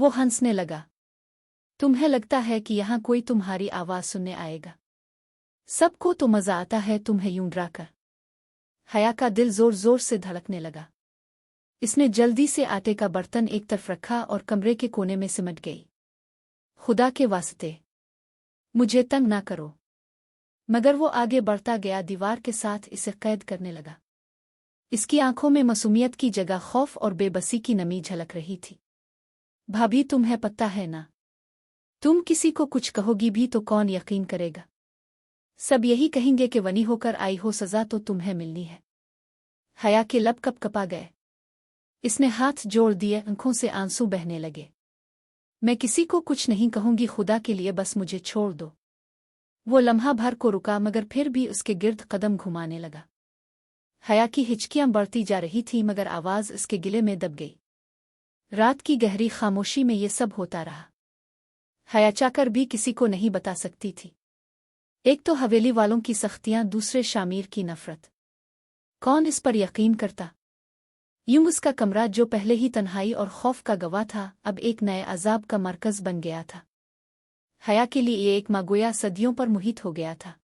वो हंसने लगा। तुम्हें लगता है कि यहाँ कोई तुम्हारी आवाज़ सुनने आएगा? सबको तो मज़ा आता है तुम्हें यूं डरा कर। हया का दिल जोर जोर से धड़कने लगा। इसने जल्दी से आटे का बर्तन एक तरफ रखा और कमरे के कोने में सिमट गई। खुदा के वास्ते मुझे तंग ना करो। मगर वो आगे बढ़ता गया, दीवार के साथ इसे कैद करने लगा। इसकी आंखों में मासूमियत की जगह खौफ और बेबसी की नमी झलक रही थी। भाभी, तुम्हें पता है ना, तुम किसी को कुछ कहोगी भी तो कौन यकीन करेगा? सब यही कहेंगे कि वनी होकर आई हो, सजा तो तुम्हें मिलनी है। हया के लब कपकपा गए। इसने हाथ जोड़ दिए, आंखों से आंसू बहने लगे। मैं किसी को कुछ नहीं कहूंगी, खुदा के लिए बस मुझे छोड़ दो। वो लम्हा भर को रुका, मगर फिर भी उसके गिर्द कदम घुमाने लगा। हया की हिचकियां बढ़ती जा रही थी, मगर आवाज़ उसके गिले में दब गई। रात की गहरी खामोशी में ये सब होता रहा। हया चाहकर भी किसी को नहीं बता सकती थी। एक तो हवेली वालों की सख्तियां, दूसरे शामिर की नफरत। कौन इस पर यकीन करता? यूं उसका कमरा, जो पहले ही तन्हाई और खौफ का गवाह था, अब एक नए अजाब का मरकज बन गया था। हया के लिए ये एक मागोया सदियों पर मुहित हो गया था।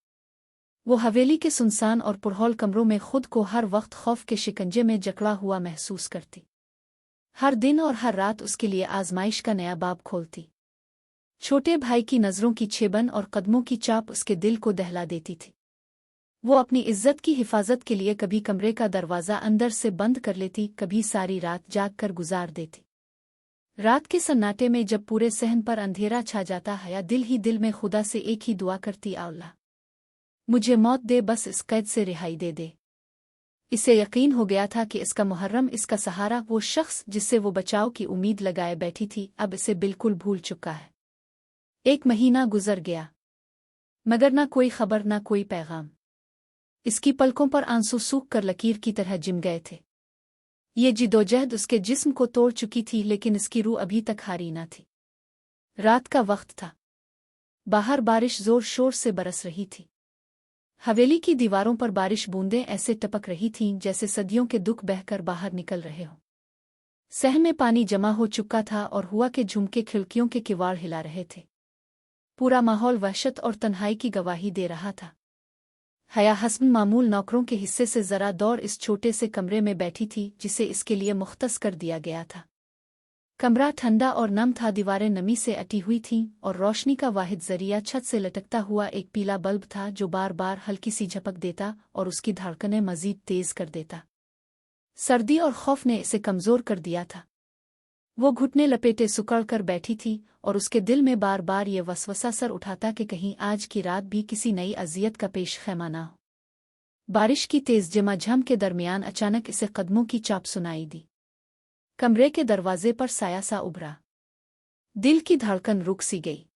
वो हवेली के सुनसान और पुरहौल कमरों में खुद को हर वक्त खौफ के शिकंजे में जकड़ा हुआ महसूस करती। हर दिन और हर रात उसके लिए आजमाइश का नया बाब खोलती। छोटे भाई की नज़रों की छेबन और कदमों की चाप उसके दिल को दहला देती थी। वो अपनी इज्जत की हिफाजत के लिए कभी कमरे का दरवाज़ा अंदर से बंद कर लेती, कभी सारी रात जाग कर गुजार देती। रात के सन्नाटे में जब पूरे सहन पर अंधेरा छा जाता, हया दिल ही दिल में खुदा से एक ही दुआ करती, अल्लाह मुझे मौत दे, बस इस कैद से रिहाई दे दे। इसे यकीन हो गया था कि इसका मुहर्रम, इसका सहारा, वो शख्स जिससे वो बचाव की उम्मीद लगाए बैठी थी, अब इसे बिल्कुल भूल चुका है। 1 महीना गुजर गया, मगर ना कोई खबर, ना कोई पैगाम। इसकी पलकों पर आंसू सूख कर लकीर की तरह जिम गए थे। ये जिदोजहद उसके जिस्म को तोड़ चुकी थी, लेकिन इसकी रूह अभी तक हारी न थी। रात का वक्त था। बाहर बारिश जोर शोर से बरस रही थी। हवेली की दीवारों पर बारिश बूंदें ऐसे टपक रही थीं जैसे सदियों के दुख बहकर बाहर निकल रहे हों। सहन में पानी जमा हो चुका था और हुआ के झुमके खिड़कियों के किवाड़ हिला रहे थे। पूरा माहौल वहशत और तन्हाई की गवाही दे रहा था। हया हस्ब मामूल नौकरों के हिस्से से जरा दौड़ इस छोटे से कमरे में बैठी थी, जिसे इसके लिए मुख्तस कर दिया गया था। कमरा ठंडा और नम था, दीवारें नमी से अटी हुई थीं और रोशनी का वाहिद जरिया छत से लटकता हुआ एक पीला बल्ब था, जो बार बार हल्की सी झपक देता और उसकी धड़कनें मजीद तेज कर देता। सर्दी और खौफ ने इसे कमजोर कर दिया था। वो घुटने लपेटे सुकड़ कर बैठी थी और उसके दिल में बार बार ये वसवसा सर उठाता कि कहीं आज की रात भी किसी नई अजियत का पेश खैमा ना हो। बारिश की तेज झमाझम के दरमियान अचानक इसे कदमों की चाप सुनाई दी। कमरे के दरवाजे पर साया सा उभरा। दिल की धड़कन रुक सी गई।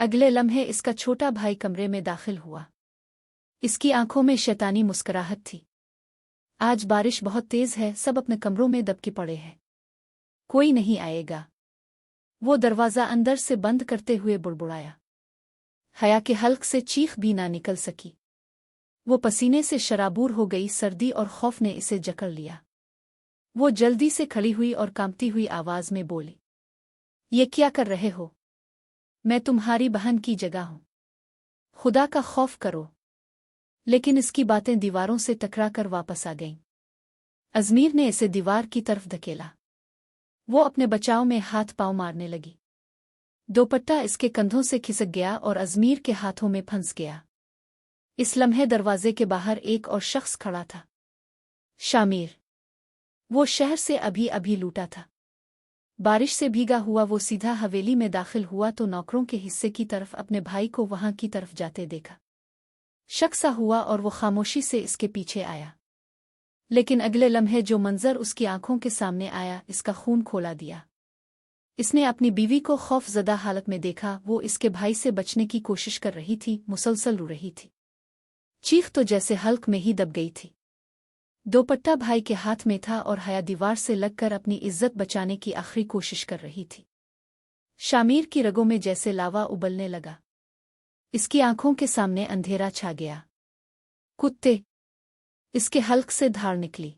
अगले लम्हे इसका छोटा भाई कमरे में दाखिल हुआ। इसकी आंखों में शैतानी मुस्कुराहट थी। आज बारिश बहुत तेज है, सब अपने कमरों में दबके पड़े हैं, कोई नहीं आएगा। वो दरवाज़ा अंदर से बंद करते हुए बुड़बुड़ाया। हया के हल्क से चीख भी ना निकल सकी। वो पसीने से शराबूर हो गई, सर्दी और खौफ ने इसे जकड़ लिया। वो जल्दी से खड़ी हुई और कांपती हुई आवाज में बोली, ये क्या कर रहे हो? मैं तुम्हारी बहन की जगह हूं, खुदा का खौफ करो। लेकिन इसकी बातें दीवारों से टकरा कर वापस आ गईं। अजमीर ने इसे दीवार की तरफ धकेला। वो अपने बचाव में हाथ पांव मारने लगी। दोपट्टा इसके कंधों से खिसक गया और अजमीर के हाथों में फंस गया। इस लम्हे दरवाजे के बाहर एक और शख्स खड़ा था, शामिर। वो शहर से अभी अभी लूटा था। बारिश से भीगा हुआ वो सीधा हवेली में दाखिल हुआ तो नौकरों के हिस्से की तरफ अपने भाई को वहां की तरफ जाते देखा। शक सा हुआ और वो खामोशी से इसके पीछे आया। लेकिन अगले लम्हे जो मंजर उसकी आंखों के सामने आया, इसका खून खोला दिया। इसने अपनी बीवी को खौफजदा हालत में देखा। वो इसके भाई से बचने की कोशिश कर रही थी, मुसलसल रो रही थी। चीख तो जैसे हल्क में ही दब गई थी। दोपट्टा भाई के हाथ में था और हया दीवार से लगकर अपनी इज्जत बचाने की आखिरी कोशिश कर रही थी। शामिर की रगों में जैसे लावा उबलने लगा। इसकी आंखों के सामने अंधेरा छा गया। कुत्ते! इसके हल्क से धार निकली।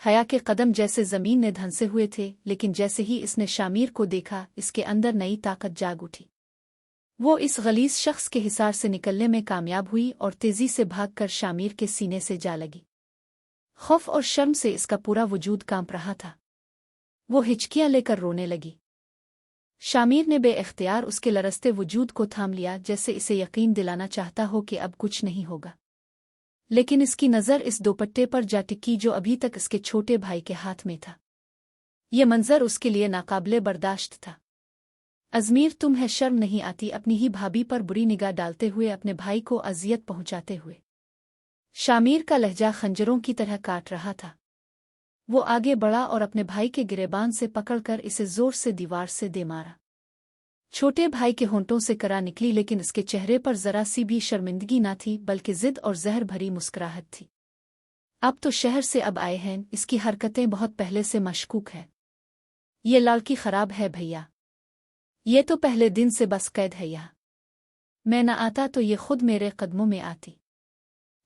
हया के कदम जैसे जमीन ने धंसे हुए थे, लेकिन जैसे ही इसने शामिर को देखा, इसके अंदर नई ताकत जाग उठी। वो इस गलीज शख्स के हिसार से निकलने में कामयाब हुई और तेजी से भागकर शामिर के सीने से जा लगी। खौफ और शर्म से इसका पूरा वजूद कांप रहा था। वो हिचकियां लेकर रोने लगी। शामिर ने बेइख्तियार उसके लरसते वजूद को थाम लिया, जैसे इसे यकीन दिलाना चाहता हो कि अब कुछ नहीं होगा। लेकिन इसकी नज़र इस दुपट्टे पर जा टिकी जो अभी तक इसके छोटे भाई के हाथ में था। ये मंजर उसके लिए नाकाबिले बर्दाश्त था। अजमीर, तुम्हें शर्म नहीं आती अपनी ही भाभी पर बुरी निगाह डालते हुए अपने भाई को अजियत पहुंचाते हुए? शामिर का लहजा खंजरों की तरह काट रहा था। वो आगे बढ़ा और अपने भाई के गिरेबान से पकड़कर इसे जोर से दीवार से दे मारा। छोटे भाई के होंठों से करा निकली, लेकिन इसके चेहरे पर जरा सी भी शर्मिंदगी ना थी, बल्कि जिद और जहर भरी मुस्कुराहट थी। अब तो शहर से अब आए हैं, इसकी हरकतें बहुत पहले से मशकूक हैं। ये लड़की खराब है भैया। ये तो पहले दिन से बस कैद है यहाँ। मैं न आता तो ये खुद मेरे कदमों में आती।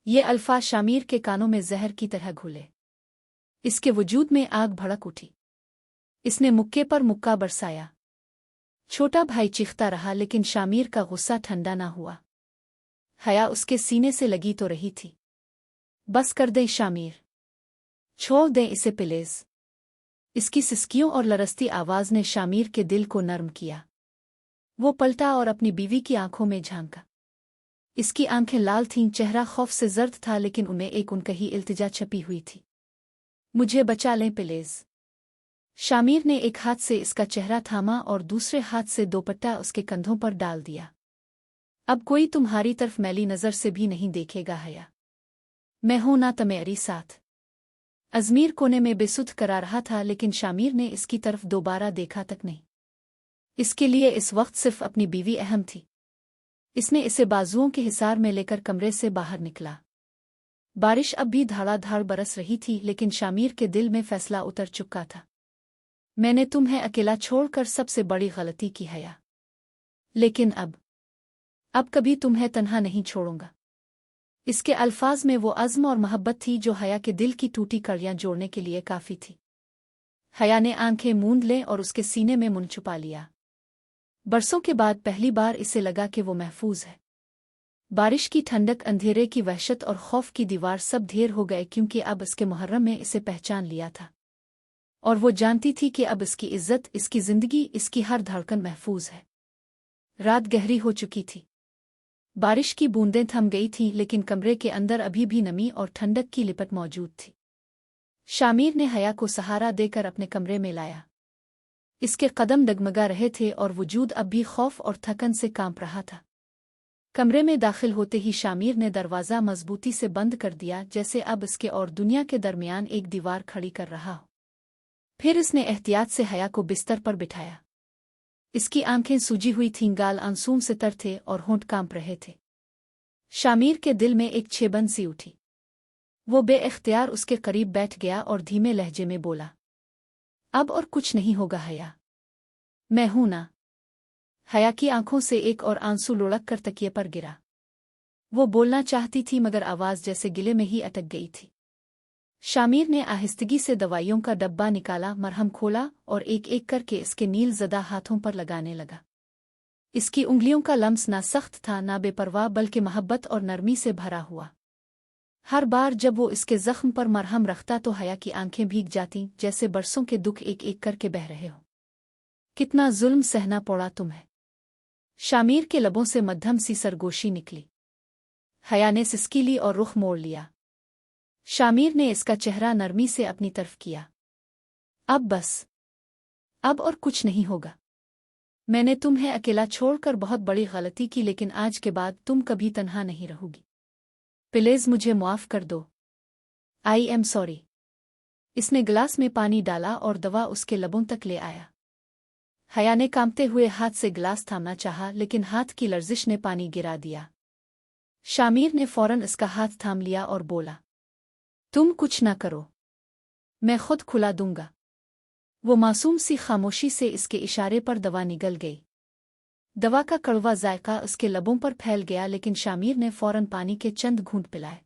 ये अल्फाज शामिर के कानों में जहर की तरह घुले। इसके वजूद में आग भड़क उठी। इसने मुक्के पर मुक्का बरसाया। छोटा भाई चीखता रहा, लेकिन शामिर का गुस्सा ठंडा ना हुआ। हया उसके सीने से लगी तो रही थी। बस कर दें शामिर, छोड़ दें इसे प्लीज। इसकी सिसकियों और लरसती आवाज ने शामिर के दिल को नर्म किया। वो पलटा और अपनी बीवी की आंखों में झांका। इसकी आंखें लाल थीं, चेहरा खौफ से जर्द था, लेकिन उनमें एक उनकही इल्तिजा छपी हुई थी। मुझे बचा लें प्लीज। शामिर ने एक हाथ से इसका चेहरा थामा और दूसरे हाथ से दुपट्टा उसके कंधों पर डाल दिया। अब कोई तुम्हारी तरफ मैली नजर से भी नहीं देखेगा हया। मैं हूं ना तुम्हारी साथ। अजमीर कोने में बेसुध करा रहा था, लेकिन शामिर ने इसकी तरफ दोबारा देखा तक नहीं। इसके लिए इस वक्त सिर्फ अपनी बीवी अहम थी। इसने इसे बाजुओं के हिसार में लेकर कमरे से बाहर निकला। बारिश अब भी धाड़ाधाड़ बरस रही थी, लेकिन शामिर के दिल में फैसला उतर चुका था। मैंने तुम्हें अकेला छोड़कर सबसे बड़ी गलती की हया, लेकिन अब कभी तुम्हें तन्हा नहीं छोड़ूंगा। इसके अल्फाज में वो अज़्म और मोहब्बत थी जो हया के दिल की टूटी कड़ियां जोड़ने के लिए काफ़ी थी। हया ने आंखें मूंद लें और उसके सीने में मुंह छुपा लिया। बरसों के बाद पहली बार इसे लगा कि वो महफूज है। बारिश की ठंडक, अंधेरे की वहशत और खौफ की दीवार सब ढेर हो गए, क्योंकि अब इसके मुहर्रम में इसे पहचान लिया था। और वो जानती थी कि अब इसकी इज्जत, इसकी जिंदगी, इसकी हर धड़कन महफूज है। रात गहरी हो चुकी थी। बारिश की बूंदें थम गई थीं, लेकिन कमरे के अंदर अभी भी नमी और ठंडक की लिपट मौजूद थी। शामिर ने हया को सहारा देकर अपने कमरे में लाया। इसके कदम डगमगा रहे थे और वजूद अब भी खौफ और थकन से कांप रहा था। कमरे में दाखिल होते ही शामिर ने दरवाज़ा मजबूती से बंद कर दिया, जैसे अब इसके और दुनिया के दरमियान एक दीवार खड़ी कर रहा हो। फिर इसने एहतियात से हया को बिस्तर पर बिठाया। इसकी आंखें सूजी हुई थीं, गाल आंसुओं से तर थे और होंठ कांप रहे थे। शामिर के दिल में एक छेबन सी उठी। वो बेइख्तियार उसके करीब बैठ गया और धीमे लहजे में बोला, अब और कुछ नहीं होगा हया, मैं हूं ना। हया की आंखों से एक और आंसू लुढ़क कर तकिए पर गिरा। वो बोलना चाहती थी, मगर आवाज जैसे गिले में ही अटक गई थी। शामिर ने आहिस्तगी से दवाइयों का डब्बा निकाला, मरहम खोला और एक एक करके इसके नील ज़दा हाथों पर लगाने लगा। इसकी उंगलियों का लम्स ना सख्त था ना बेपरवाह, बल्कि मोहब्बत और नरमी से भरा हुआ। हर बार जब वो इसके जख्म पर मरहम रखता तो हया की आंखें भीग जातीं, जैसे बरसों के दुख एक एक करके बह रहे हो। कितना जुल्म सहना पड़ा तुम्हें। शामिर के लबों से मध्यम सी सरगोशी निकली। हया ने सिसकी ली और रुख मोड़ लिया। शामिर ने इसका चेहरा नरमी से अपनी तरफ किया। अब बस, अब और कुछ नहीं होगा। मैंने तुम्हें अकेला छोड़कर बहुत बड़ी गलती की, लेकिन आज के बाद तुम कभी तन्हा नहीं रहोगी। प्लीज मुझे माफ कर दो। I am sorry. इसने गिलास में पानी डाला और दवा उसके लबों तक ले आया। हया ने कांपते हुए हाथ से गिलास थामना चाहा, लेकिन हाथ की लर्जिश ने पानी गिरा दिया। शामिर ने फौरन इसका हाथ थाम लिया और बोला, तुम कुछ ना करो, मैं खुद खुला दूंगा। वो मासूम सी खामोशी से इसके इशारे पर दवा निगल गई। दवा का कड़वा जायका उसके लबों पर फैल गया, लेकिन शामिर ने फौरन पानी के चंद घूंट पिलाए।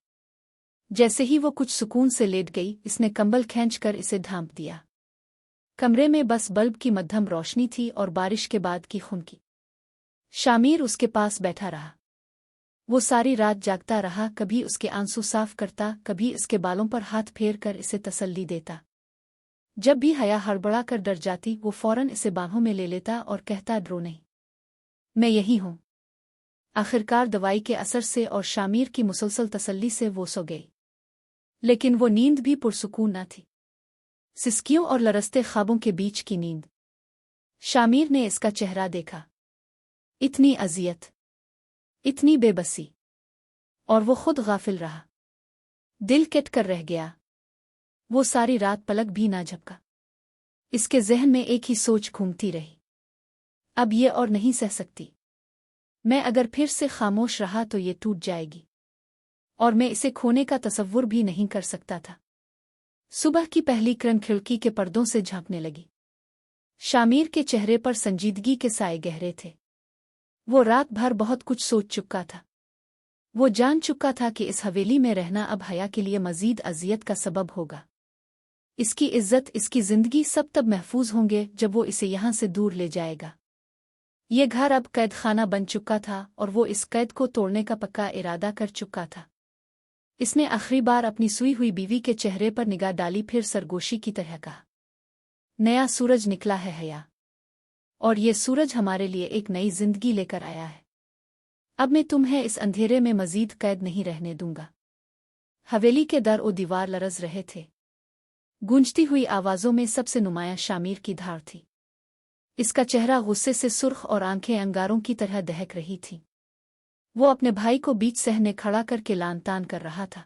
जैसे ही वो कुछ सुकून से लेट गई, इसने कंबल खींचकर इसे ढांप दिया। कमरे में बस बल्ब की मध्यम रोशनी थी और बारिश के बाद की खुनकी। शामिर उसके पास बैठा रहा। वो सारी रात जागता रहा, कभी उसके आंसू साफ करता, कभी इसके बालों पर हाथ फेर कर इसे तसल्ली देता। जब भी हया हड़बड़ा कर डर जाती, वो फौरन इसे बाहों में ले लेता और कहता, डरो नहीं, मैं यही हूं। आखिरकार दवाई के असर से और शामिर की मुसलसल तसल्ली से वो सो गई। लेकिन वो नींद भी पुरसुकून न थी, सिसकियों और लरसते ख्वाबों के बीच की नींद। शामिर ने इसका चेहरा देखा, इतनी अजियत, इतनी बेबसी, और वो खुद गाफिल रहा। दिल कट कर रह गया। वो सारी रात पलक भी ना झपका। इसके जहन में एक ही सोच घूमती रही, अब ये और नहीं सह सकती। मैं अगर फिर से खामोश रहा तो ये टूट जाएगी, और मैं इसे खोने का तसव्वुर भी नहीं कर सकता था। सुबह की पहली किरण खिड़की के पर्दों से झांकने लगी। शामिर के चेहरे पर संजीदगी के साए गहरे थे। वो रात भर बहुत कुछ सोच चुका था। वो जान चुका था कि इस हवेली में रहना अब हया के लिए मजीद अजियत का सबब होगा। इसकी इज्जत, इसकी जिंदगी सब तब महफूज होंगे जब वो इसे यहां से दूर ले जाएगा। ये घर अब कैद खाना बन चुका था और वो इस कैद को तोड़ने का पक्का इरादा कर चुका था। इसने आखिरी बार अपनी सूई हुई बीवी के चेहरे पर निगाह डाली, फिर सरगोशी की तरह कहा, नया सूरज निकला है हया, और ये सूरज हमारे लिए एक नई जिंदगी लेकर आया है। अब मैं तुम्हें इस अंधेरे में मजीद कैद नहीं रहने दूंगा। हवेली के दर और दीवार लरज रहे थे। गूंजती हुई आवाजों में सबसे नुमायां शामिर की धार थी। इसका चेहरा गुस्से से सुर्ख और आंखें अंगारों की तरह दहक रही थीं। वो अपने भाई को बीच सहने खड़ा करके लान तान कर रहा था।